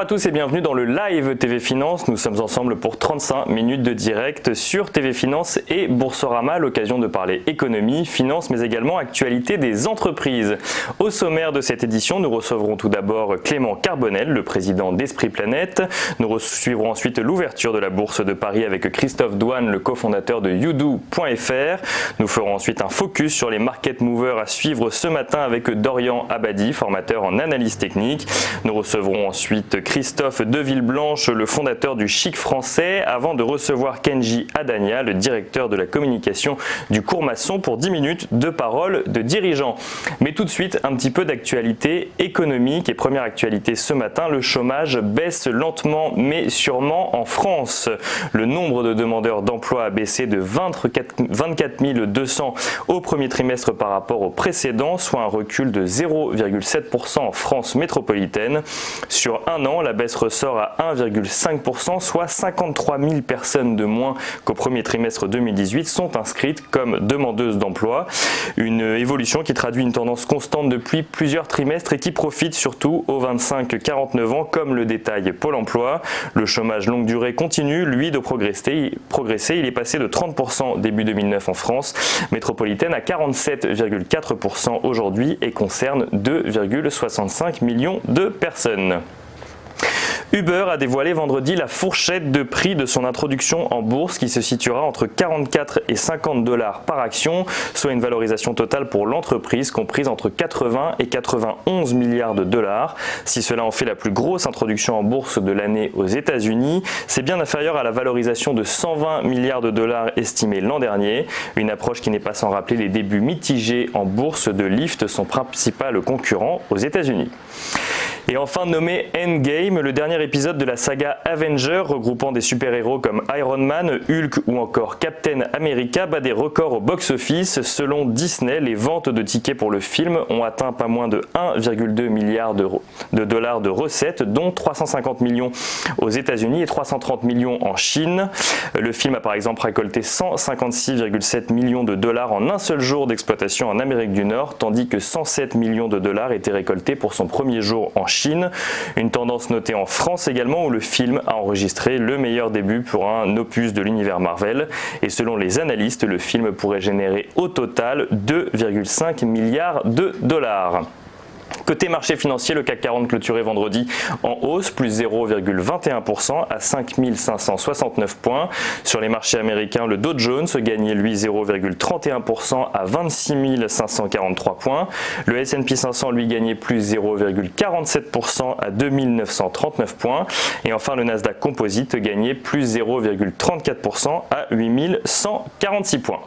à tous et bienvenue dans le live TV Finance. Nous sommes ensemble pour 35 minutes de direct sur TV Finance et Boursorama, à l'occasion de parler économie, finance, mais également actualité des entreprises. Au sommaire de cette édition, nous recevrons tout d'abord Clément Carbonel, le président d'Esprit Planète. Nous suivrons ensuite l'ouverture de la Bourse de Paris avec Christophe Douane, le cofondateur de YouDo.fr. Nous ferons ensuite un focus sur les market movers à suivre ce matin avec Dorian Abadi, formateur en analyse technique. Nous recevrons ensuite Christophe Devilleblanche, le fondateur du Chic français, avant de recevoir Kenji Adania, le directeur de la communication du Cours Maçon, pour 10 minutes de parole de dirigeant. Mais tout de suite, un petit peu d'actualité économique. Et première actualité ce matin, le chômage baisse lentement mais sûrement en France. Le nombre de demandeurs d'emploi a baissé de 24 200 au premier trimestre par rapport au précédent, soit un recul de 0,7% en France métropolitaine. Sur un an, la baisse ressort à 1,5%, soit 53 000 personnes de moins qu'au premier trimestre 2018 sont inscrites comme demandeuses d'emploi. Une évolution qui traduit une tendance constante depuis plusieurs trimestres et qui profite surtout aux 25-49 ans, comme le détaille Pôle emploi. Le chômage longue durée continue, lui, de progresser. Il est passé de 30% début 2009 en France métropolitaine à 47,4% aujourd'hui et concerne 2,65 millions de personnes. Uber a dévoilé vendredi la fourchette de prix de son introduction en bourse qui se situera entre 44 et 50 $ par action, soit une valorisation totale pour l'entreprise comprise entre 80 et 91 milliards de dollars. Si cela en fait la plus grosse introduction en bourse de l'année aux États-Unis, c'est bien inférieur à la valorisation de 120 milliards de dollars estimée l'an dernier. Une approche qui n'est pas sans rappeler les débuts mitigés en bourse de Lyft, son principal concurrent aux États-Unis. Et enfin nommé Endgame, le dernier épisode de la saga Avengers regroupant des super-héros comme Iron Man, Hulk ou encore Captain America bat des records au box-office. Selon Disney, les ventes de tickets pour le film ont atteint pas moins de 1,2 milliard de dollars de recettes, dont 350 millions aux États-Unis et 330 millions en Chine. Le film a par exemple récolté 156,7 millions de dollars en un seul jour d'exploitation en Amérique du Nord, tandis que 107 millions de dollars étaient récoltés pour son premier jour en Chine. Une tendance notée en France également, où le film a enregistré le meilleur début pour un opus de l'univers Marvel. Et selon les analystes, le film pourrait générer au total 2,5 milliards de dollars. Côté marché financier, le CAC 40 clôturé vendredi en hausse, plus 0,21% à 5569 points. Sur les marchés américains, le Dow Jones gagnait lui 0,31% à 26 543 points. Le S&P 500 lui gagnait plus 0,47% à 2939 points. Et enfin, le Nasdaq Composite gagnait plus 0,34% à 8146 points.